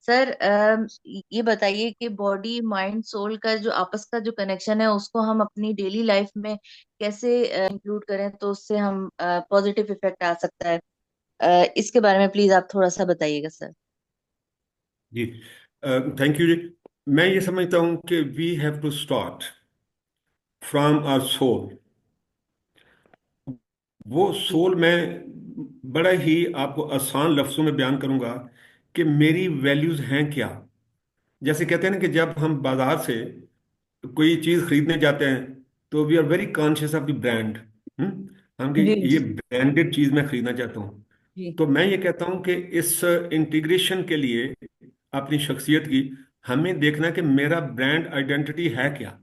Sir ये बताइए कि बॉडी माइंड सोल का जो आपस का जो कनेक्शन है उसको हम अपनी डेली लाइफ में कैसे इंक्लूड करें तो उससे हम पॉजिटिव इफेक्ट आ सकता है। इसके बारे में प्लीज आप थोड़ा सा बताइएगा सर। जी, थैंक यू जी। मैं ये समझता हूँ कि we have to start from our soul. वो जी सोल मैं बड़ा ही आपको आसान लफ्जों में बयान करूंगा कि मेरी वैल्यूज हैं क्या। जैसे कहते हैं ना कि जब हम बाजार से कोई चीज खरीदने जाते हैं तो we are very conscious of the brand. हम कि जी ये जी ब्रांडेड चीज मैं खरीदना चाहता हूँ। जी तो मैं ये कहता हूँ कि इस इंटीग्रेशन के लिए अपनी शख्सियत की हमें देखना कि मेरा ब्रांड आइडेंटिटी है क्या।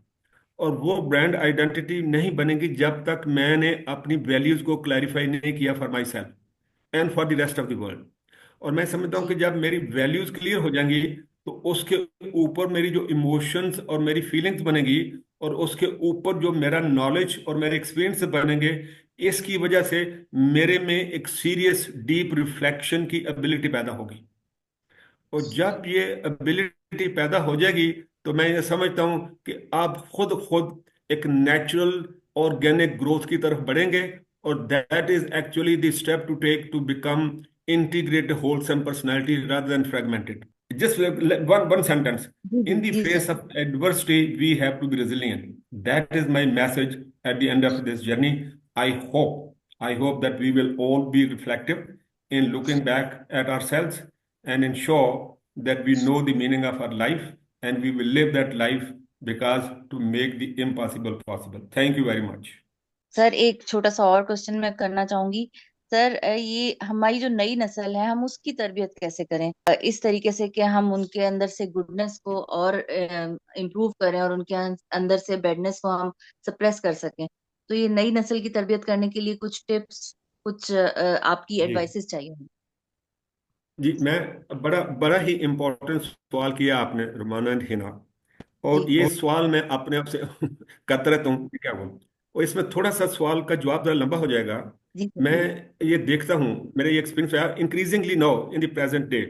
और वो ब्रांड आइडेंटिटी नहीं बनेगी जब तक मैंने अपनी वैल्यूज को क्लैरिफाई नहीं किया for my self and for the rest of the world. और मैं समझता हूँ कि जी जब मेरी वैल्यूज क्लियर हो जाएंगी तो उसके ऊपर मेरी जो इमोशंस और मेरी फीलिंग्स बनेगी और उसके ऊपर जो मेरा नॉलेज और मेरे एक्सपीरियंस बनेंगे, इसकी वजह से मेरे में एक सीरियस डीप रिफ्लेक्शन की एबिलिटी पैदा होगी। और जब ये एबिलिटी पैदा हो जाएगी तो मैं ये समझता हूं कि आप खुद खुद एक नेचुरल ऑर्गेनिक ग्रोथ की तरफ बढ़ेंगे। और that is actually the step to take to become integrated wholesome personality rather than fragmented. Just one sentence. जी जी In the जी face sir. of adversity, we have to be resilient. That is my message at the end of this journey. I hope, I hope that we will all be reflective in looking back at ourselves and ensure that we know the meaning of our life and we will live that life because to make the impossible possible. Thank you very much. Sir एक छोटा सा और question मैं करना चाहूंगी। Sir ये हमारी जो नई नस्ल है हम उसकी तरबियत कैसे करें इस तरीके से कि हम उनके अंदर से गुडनेस को और इम्प्रूव करें और उनके अंदर से बैडनेस को हम सप्रेस कर सकें। तो ये नई नस्ल की तरबियत करने के लिए कुछ टिप्स, कुछ आपकी जी एडवाइसेस चाहिए होंगी। जी, मैं बड़ा बड़ा ही इम्पोर्टेंट सवाल किया आपने रुमाना एंड हिना। जी और ये सवाल मैं अपने आप से करता रहता हूँ कि क्या बोलूं। और इसमें थोड़ा सा सवाल का जवाब जरा लंबा हो जाएगा। जी मैं जी ये देखता हूँ, मेरा ये एक्सपीरियंस है increasingly now in the present day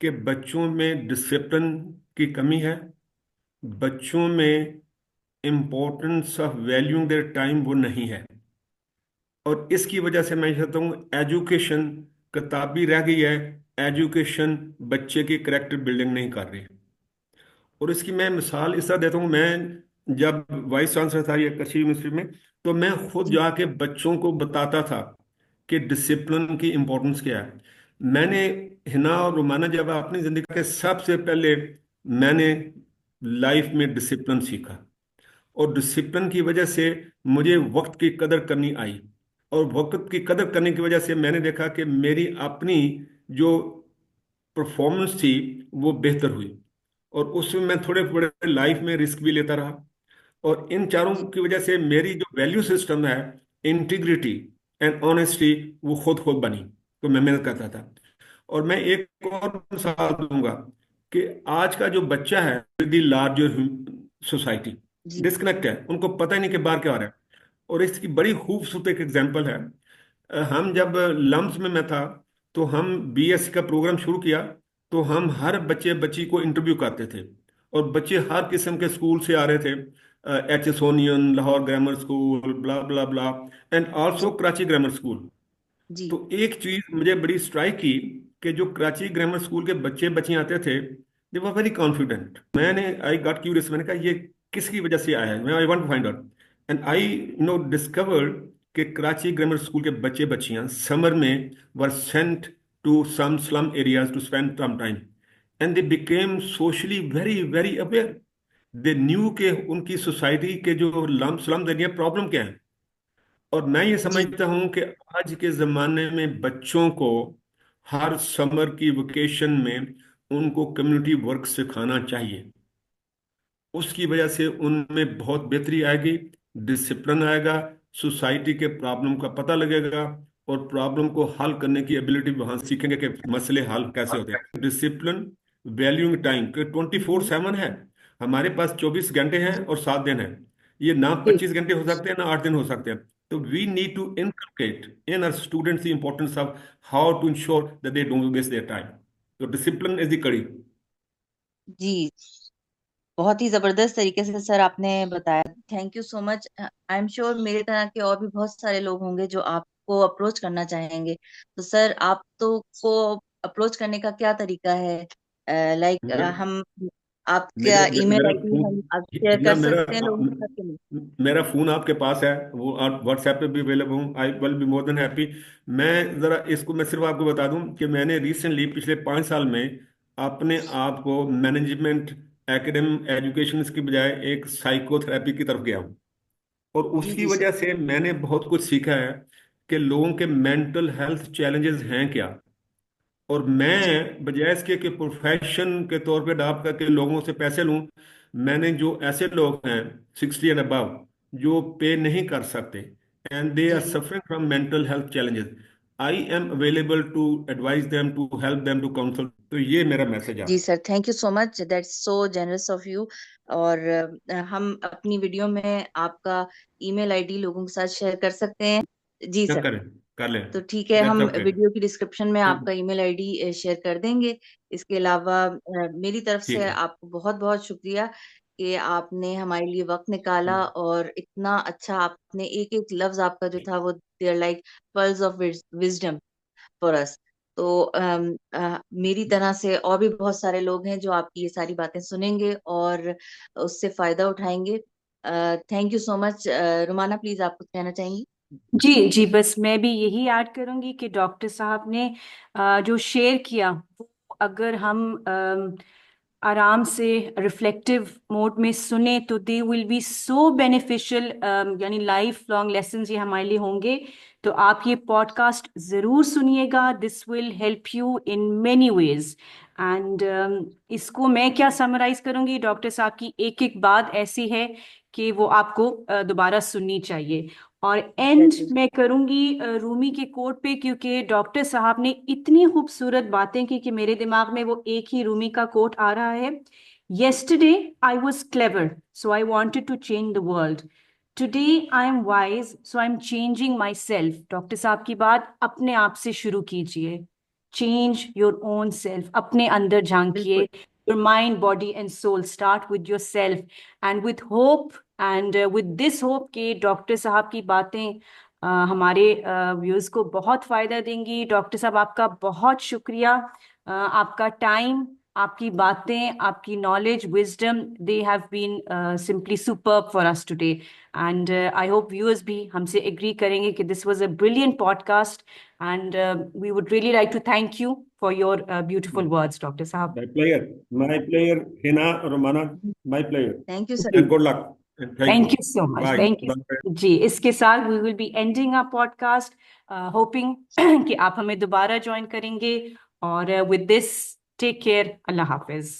कि बच्चों में डिसिप्लिन की कमी है। बच्चों में importance of valuing their time वो नहीं है। और इसकी वजह से मैं कहता हूँ एजुकेशन किताबी रह गई है। एजुकेशन बच्चे की करेक्टर बिल्डिंग नहीं कर रही। और इसकी मैं मिसाल इस तरह देता हूँ। मैं जब वाइस चांसलर था ये कृषि यूनिवर्सिटी में, तो मैं खुद जी जाके बच्चों को बताता था कि डिसिप्लिन की इम्पोर्टेंस क्या है। मैंने, हिना और रुमाना, जब अपनी जिंदगी के सबसे पहले मैंने लाइफ में डिसिप्लिन सीखा। और डिसिप्लिन की वजह से मुझे वक्त की कदर करनी आई। और वक्त की कदर करने की वजह से मैंने देखा कि मेरी अपनी जो परफॉर्मेंस थी वो बेहतर हुई। और उसमें मैं थोड़े बड़े लाइफ में रिस्क भी लेता रहा। और इन चारों की वजह से मेरी जो वैल्यू सिस्टम है, इंटीग्रिटी एंड ऑनेस्टी, वो खुद खुद बनी। तो मैं मेहनत करता था। और मैं एक और मिसाल दूंगा कि आज का जो बच्चा है विद द लार्जर सोसाइटी जी डिस्कनेक्ट है, उनको पता ही नहीं कि बाहर क्या हो रहा है। और इसकी बड़ी खूबसूरत एक एग्जांपल है। हम जब लम्स में मैं था तो हम बीएससी का प्रोग्राम शुरू किया। तो हम हर बच्चे बच्ची को इंटरव्यू करते थे। और बच्चे हर किस्म के स्कूल से आ रहे थे। Aitchisonian, Lahore grammar school, blah blah blah, and also Karachi grammar school. जी तो एक चीज मुझे बड़ी स्ट्राइक की कि जो कराची ग्रामर स्कूल के बच्चे बच्चियां आते थे, दे वर वेरी कॉन्फिडेंट। मैंने आई गॉट क्यूरियस, मैंने कहा ये किसकी वजह से आया है, मैं I want to find out. And I discovered कि कराची ग्रामर स्कूल के बच्चे बच्चियां समर में were sent to some slum areas to spend some time. And they became socially very very aware. They knew के उनकी सोसाइटी के जो slum area problem क्या है। और मैं ये जी समझता हूं कि आज के जमाने में बच्चों को हर समर की वेकेशन में उनको कम्युनिटी वर्क सिखाना चाहिए। उसकी वजह से उनमें बहुत बेहतरी आएगी, डिसिप्लिन आएगा, सोसाइटी के प्रॉब्लम का पता लगेगा। और प्रॉब्लम को हल करने की एबिलिटी वहां सीखेंगे कि मसले हल कैसे होते हैं। डिसिप्लिन, वैल्यूइंग टाइम के 24/7 है। हमारे पास 24 घंटे हैं और 7 दिन हैं। ये ना जी 25 घंटे हो सकते हैं, ना 8 दिन हो सकते हैं। तो we need to inculcate in our students the importance of how to ensure that they don't waste their time. तो डिसिप्लिन इज द कड़ी। जी, बहुत ही जबरदस्त तरीके से सर आपने बताया। Thank you so much. I am sure मेरे तरह के और भी बहुत सारे लोग होंगे जो आपको अप्रोच करना चाहेंगे। तो सर आप तो को अप्रोच करने का क्या तरीका है? लाइक मेरा हम आपका मेरे ईमेल मेरा आईडी फोन, हम आप शेयर हिना, कर सकते हैं लोगों के साथ कि नहीं? मेरा फोन आपके पास है, वो आप व्हाट्सएप पे भी अवेलेबल हूँ। I will be more than happy. मैं सिर्फ आपको बता दूं कि मैंने रिसेंटली पिछले 5 साल में अपने आप को मैनेजमेंट एकेडम एजुकेशन की बजाय एक साइकोथेरेपी की तरफ गया हूँ। और जी उसकी जी सर। वजह से मैंने बहुत कुछ सीखा है कि लोगों के मेंटल हेल्थ चैलेंजेस हैं क्या। और जी मैं बजाय इसके कि प्रोफेशन के तौर पे अडॉप्ट करके लोगों से पैसे लूं, मैंने जो ऐसे लोग हैं 60 एंड अबव जो पे नहीं कर सकते एंड दे आर जी जी suffering from mental health challenges, I am available to advise them, to help them, to counsel. तो ये मेरा मैसेज है। जी sir, thank you so much, that's so generous of you. और हम अपनी वीडियो में आपका ईमेल आईडी लोगों के साथ शेयर कर सकते हैं? जी क्या सर। करें, कर लें। तो ठीक है, दैट्स हम ओके। वीडियो की डिस्क्रिप्शन में आपका ईमेल आईडी शेयर कर देंगे। इसके अलावा मेरी तरफ ठीक से है। आपको बहुत बहुत शुक्रिया कि आपने हमारे लिए वक्त निकाला, और इतना अच्छा आपने एक एक लफ्ज आपका जो था वो they're like pearls of wisdom for us. तो मेरी तरह से और भी बहुत सारे लोग हैं जो आपकी ये सारी बातें सुनेंगे और उससे फायदा उठाएंगे। Thank you so much. Rumana, please आप कुछ कहना चाहेंगी? जी जी, बस मैं भी यही ऐड करूंगी कि डॉक्टर साहब ने जो शेयर किया वो अगर हम आराम से रिफ्लेक्टिव मोड में सुने तो they will be so beneficial, यानी लाइफ लॉन्ग लेसन्स ये हमारे लिए होंगे। तो आप ये पॉडकास्ट ज़रूर सुनिएगा, this will help you in many ways. And इसको मैं क्या समराइज करूंगी, डॉक्टर साहब की एक एक बात ऐसी है कि वो आपको दोबारा सुननी चाहिए। और एंड एग्जैक्टली। मैं करूंगी रूमी के कोट पे, क्योंकि डॉक्टर साहब ने इतनी खूबसूरत बातें की कि मेरे दिमाग में वो एक ही रूमी का कोट आ रहा है। yesterday I was clever, so I wanted to change the world. today I am wise, so I'm changing myself. Doctor साहब की बात अपने आप से शुरू कीजिए। चेंज योर ओन सेल्फ, अपने अंदर झांकिए। बिल्कुल। Your mind body and soul, start with yourself and with hope. And with this hope के डॉक्टर साहब की बातें हमारे व्यूअर्स को बहुत फायदा देंगी। डॉक्टर साहब आपका बहुत शुक्रिया। आपका टाइम, आपकी बातें, आपकी knowledge, wisdom, they have been simply superb for us today. And I hope viewers भी हमसे एग्री करेंगे कि this was a brilliant podcast. And we would really like to thank you for your beautiful words, doctor साहब। My player Hina, Romana, my player. Thank you sir. जी, and good luck and thank thank you. You so much, bye. Thank you जी। इसके साथ we will be ending our podcast, hoping कि आप हमें दोबारा join करेंगे। और विद दिस, टेक केयर, अल्लाह हाफिज।